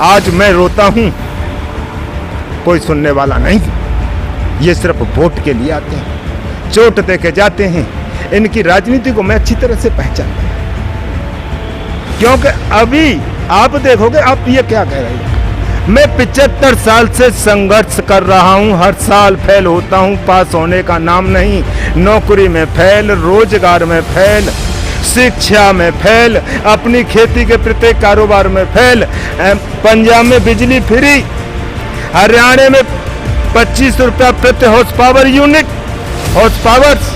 आज मैं रोता हूं, कोई सुनने वाला नहीं। ये सिर्फ वोट के लिए आते हैं, चोट दे के जाते हैं। इनकी राजनीति को मैं अच्छी तरह से पहचानता हूं, क्योंकि अभी आप देखोगे, आप ये क्या कह रहे हैं, मैं 75 साल से संघर्ष कर रहा हूं, हर साल फेल होता हूं, पास होने का नाम नहीं। नौकरी में फेल, रोजगार में फेल, शिक्षा में फेल, अपनी खेती के प्रत्येक कारोबार में फेल। पंजाब में बिजली फ्री, हरियाणा में 25 रुपया प्रति horse power unit, horse powers,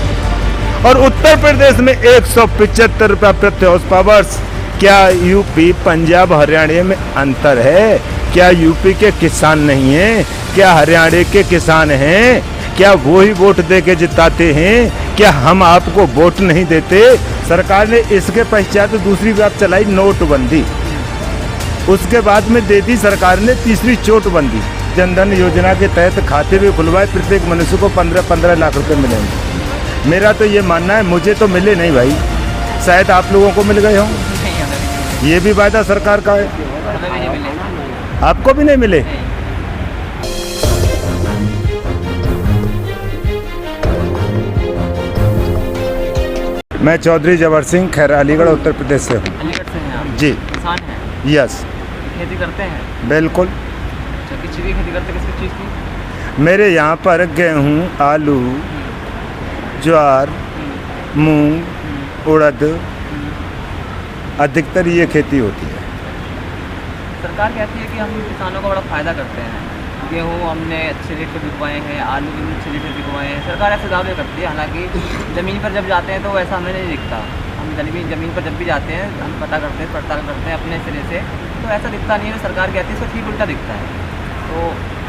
और उत्तर प्रदेश में 175 रुपया प्रति हॉर्स पावर्स। क्या यूपी, पंजाब, हरियाणा में अंतर है? क्या यूपी के किसान नहीं हैं? क्या हरियाणा के किसान हैं? क्या वो ही वोट दे के जिताते हैं? क्या हम आपको वोट नहीं देते? सरकार ने इसके पश्चात दूसरी बात चलाई, नोटबंदी। उसके बाद में दे दी सरकार ने तीसरी चोटबंदी। जनधन योजना के तहत खाते भी खुलवाए, प्रत्येक मनुष्य को 15-15 लाख रुपए मिलेंगे। मेरा तो ये मानना है, मुझे तो मिले नहीं भाई, शायद आप लोगों को मिल गए हों। ये भी वायदा सरकार का है, आपको भी नहीं मिले। मैं चौधरी जबर सिंह, खैरा, अलीगढ़, उत्तर प्रदेश से हूँ। अलीगढ़ से हैं आप? जी। किसान हैं? यस। खेती करते हैं? बिल्कुल। अच्छा, किस चीज़ की खेती करते हैं, किस चीज़ की? मेरे यहाँ पर गेहूँ, आलू, ज्वार, मूंग, उड़द, अधिकतर ये खेती होती है। सरकार कहती है कि हम किसानों को बड़ा फ़ायदा करते हैं, गेहूँ हमने अच्छे रेट पे बिकवाए हैं, आलू भी अच्छे रेट पे बिकवाए हैं। सरकार ऐसे दावे करती है, हालांकि ज़मीन पर जब जाते हैं तो वैसा हमें नहीं दिखता। हम ज़मीन पर जब भी जाते हैं, हम पता करते हैं, पड़ताल करते हैं अपने सिरे से, तो ऐसा दिखता नहीं है। सरकार कहती है इसको ठीक उल्टा दिखता है। तो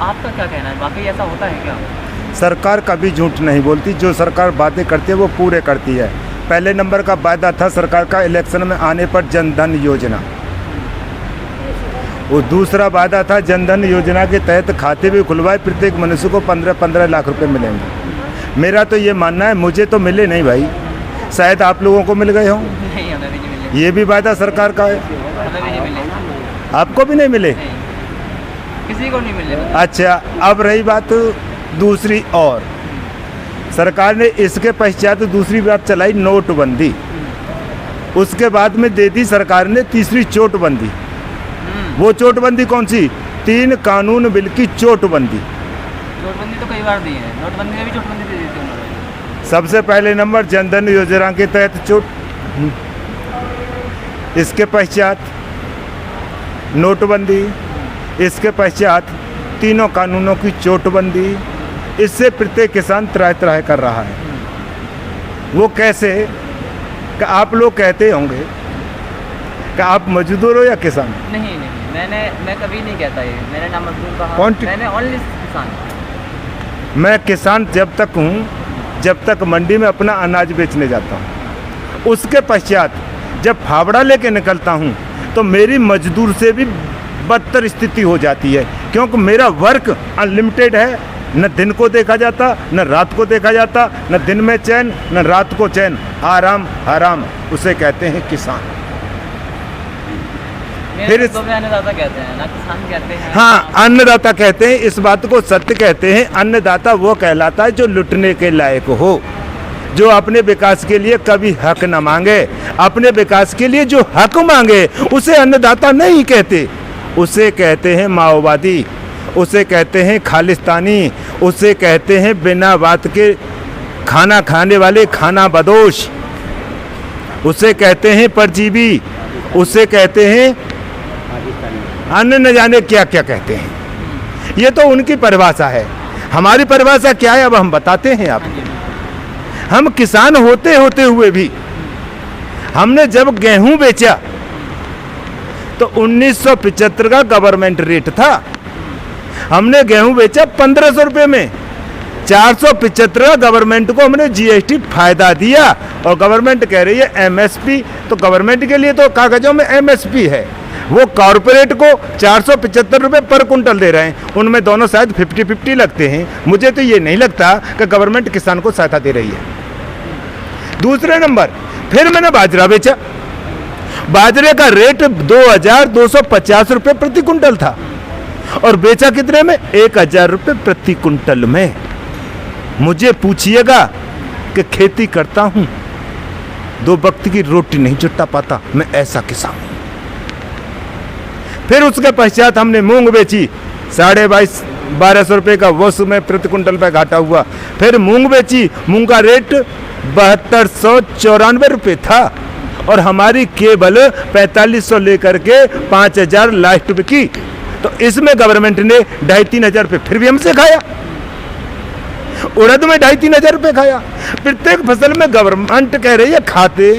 आपका क्या कहना है, वाकई ऐसा होता है क्या? सरकार कभी झूठ नहीं बोलती, जो सरकार बातें करती है वो पूरे करती है। पहले नंबर का वायदा था सरकार का इलेक्शन में आने पर जनधन योजना, वो दूसरा वादा था जनधन योजना के तहत खाते भी खुलवाए, प्रत्येक मनुष्य को 15-15 लाख रुपए मिलेंगे। मेरा तो ये मानना है, मुझे तो मिले नहीं भाई, शायद आप लोगों को मिल गए हों। नहीं, हमें भी नहीं मिले। ये भी वादा सरकार का है, हमें भी नहीं मिले। आपको भी नहीं मिले? किसी को नहीं मिले। अच्छा, अब रही बात दूसरी, और सरकार ने इसके पश्चात दूसरी बात चलाई, नोटबंदी। उसके बाद में दे दी सरकार ने तीसरी चोटबंदी। वो चोटबंदी कौन सी? 3 कानून बिल की चोटबंदी। चोटबंदी तो कई बार दी है, नोटबंदी में भी चोटबंदी दे दी थी उन्होंने। सबसे पहले नंबर जनधन योजना के तहत चोट, इसके पश्चात नोटबंदी, इसके पश्चात तीनों कानूनों की चोटबंदी। इससे प्रत्येक किसान त्राह कर रहा है। वो कैसे? कि आप लोग कहते होंगे कि आप मजदूर हो या किसान? नहीं, मैं कभी नहीं कहता ये, मैंने ना मजदूर कहा, मैंने ओनली किसान। मैं किसान जब तक हूँ, जब तक मंडी में अपना अनाज बेचने जाता हूँ। उसके पश्चात जब फावड़ा लेके निकलता हूँ तो मेरी मजदूर से भी बदतर स्थिति हो जाती है, क्योंकि मेरा वर्क अनलिमिटेड है। न दिन को देखा जाता, न रात को देखा जाता, न दिन में चैन, न रात को चैन, आराम हराम, उसे कहते हैं किसान। फिर अन्नदाता कहते हैं ना, किसान कहते हैं। हाँ, अन्नदाता कहते हैं, इस बात को सत्य कहते हैं। अन्नदाता वो कहलाता है जो लुटने के लायक हो, जो अपने विकास के लिए कभी हक न मांगे। अपने विकास के लिए जो हक मांगे उसे अन्नदाता नहीं कहते, उसे कहते हैं माओवादी, उसे कहते हैं खालिस्तानी, उसे कहते हैं बिना बात के खाना खाने वाले खाना बदोश, उसे कहते हैं परजीवी, उसे कहते हैं अन्य न जाने क्या क्या कहते हैं। ये तो उनकी परिभाषा है, हमारी परिभाषा क्या है अब हम बताते हैं आपको। हम किसान होते होते हुए भी हमने जब गेहूं बेचा तो 1975 का गवर्नमेंट रेट था। हमने गेहूं बेचा 1500 रुपये में, 475 गवर्नमेंट को हमने जीएसटी फायदा दिया, और गवर्नमेंट कह रही है एमएसपी। तो गवर्नमेंट के लिए तो कागजों में एमएसपी है, वो कॉरपोरेट को 475 रुपये पर कुंटल दे रहे हैं। उनमें दोनों शायद 50-50 लगते हैं। मुझे तो ये नहीं लगता कि गवर्नमेंट किसान को सहायता दे रही है। दूसरे नंबर, फिर मैंने बाजरा बेचा। बाजरे का रेट 2250 रुपये प्रति कुंटल था और बेचा कितने में? 1000 रुपये प्रति कुंटल में। मुझे पूछिएगा कि खेती करता हूं, 2 वक्त की रोटी नहीं जुटा पाता, मैं ऐसा किसान हूं। फिर उसके पश्चात हमने मूंग बेची, 1250 रुपये का वो में प्रति कुंटल पे घाटा हुआ। फिर मूंग बेची, मूंग का रेट 7294 रुपये था और हमारी केवल 4500 लेकर के 5000 लास्ट बिकी। तो इसमें गवर्नमेंट ने 2500-3000 रुपये फिर भी हमसे खाया। उड़द में 2500-3000 रुपये खाया। प्रत्येक फसल में गवर्नमेंट कह रही है खाते,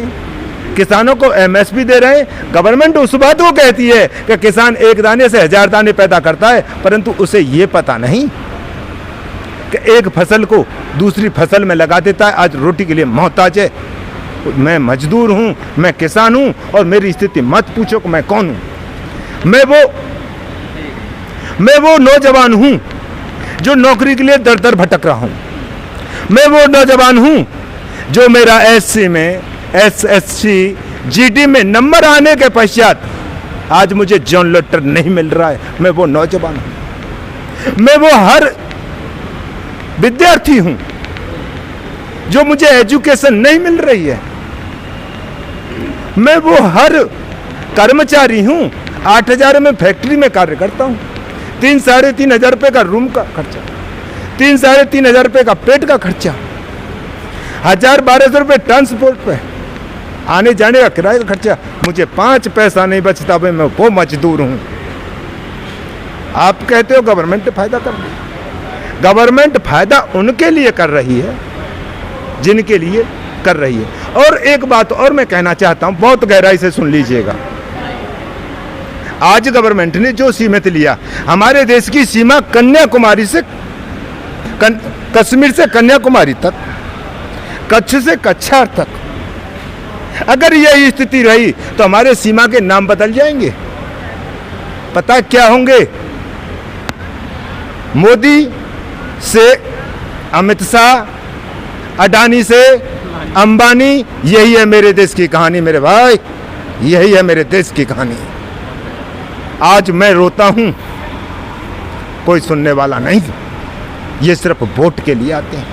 किसानों को एमएसपी दे रहे हैं। गवर्नमेंट उस बात को कहती है कि किसान एक दाने से 1000 दाने पैदा करता है, परंतु उसे ये पता नहीं कि एक फसल को दूसरी फसल में लगा देता है, आज रोटी के लिए मोहताज है। मैं मजदूर हूं, मैं किसान हूं और मेरी स्थिति मत पूछो कि मैं कौन हूं। मैं वो नौजवान हूं जो नौकरी के लिए दर दर भटक रहा हूं। मैं वो नौजवान हूं जो मेरा एससी में, एसएससी, जीडी में नंबर आने के पश्चात आज मुझे जॉन लेटर नहीं मिल रहा है। मैं वो नौजवान हूं। मैं वो हर विद्यार्थी हूं जो मुझे एजुकेशन नहीं मिल रही है। मैं वो हर कर्मचारी हूं, 8000 में फैक्ट्री में कार्य करता हूं, 3-3.5 हजार रुपये का रूम का खर्चा, 3-3.5 हजार रुपये का पेट का खर्चा, 1000-1200 रुपये ट्रांसपोर्ट पे, आने जाने का किराए का खर्चा, मुझे 5 पैसा नहीं बचता। भाई मैं वो मजदूर हूं। आप कहते हो गवर्नमेंट फायदा कर रही है। गवर्नमेंट फायदा उनके लिए कर रही है जिनके लिए कर रही है। और एक बात और मैं कहना चाहता हूं, बहुत गहराई से सुन लीजिएगा। आज गवर्नमेंट ने जो सीमित लिया, हमारे देश की सीमा कन्याकुमारी से कश्मीर से कन्याकुमारी तक, कच्छ से कच्छार तक, अगर यही स्थिति रही तो हमारे सीमा के नाम बदल जाएंगे। पता क्या होंगे? मोदी से अमित शाह, अडानी से अंबानी, यही है मेरे देश की कहानी मेरे भाई, यही है मेरे देश की कहानी। आज मैं रोता हूं, कोई सुनने वाला नहीं। ये सिर्फ वोट के लिए आते हैं,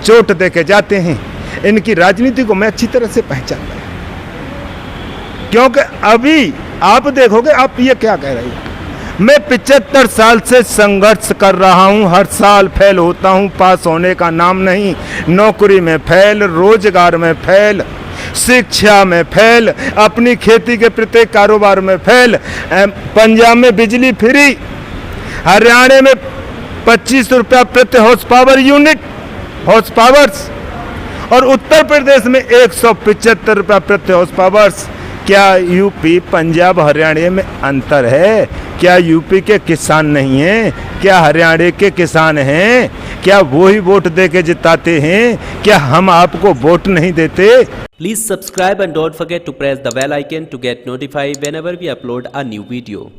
चोट दे के जाते हैं। इनकी राजनीति को मैं अच्छी तरह से पहचानता हूं, क्योंकि अभी आप देखोगे, आप ये क्या कह रहे हैं, मैं 75 साल से संघर्ष कर रहा हूं, हर साल फेल होता हूं, पास होने का नाम नहीं। नौकरी में फेल, रोजगार में फेल, शिक्षा में फेल, अपनी खेती के प्रत्येक कारोबार में फेल। पंजाब में बिजली फ्री, हरियाणा में 25 रुपया प्रति horse power unit, horse powers, और उत्तर प्रदेश में 175 रुपया प्रति हॉर्स पावर्स। क्या यूपी, पंजाब, हरियाणा में अंतर है? क्या यूपी के किसान नहीं हैं? क्या हरियाणा के किसान हैं? क्या वो ही वोट दे के जिताते हैं? क्या हम आपको वोट नहीं देते? Please subscribe and don't forget to press the bell icon to get notified whenever we upload a new video.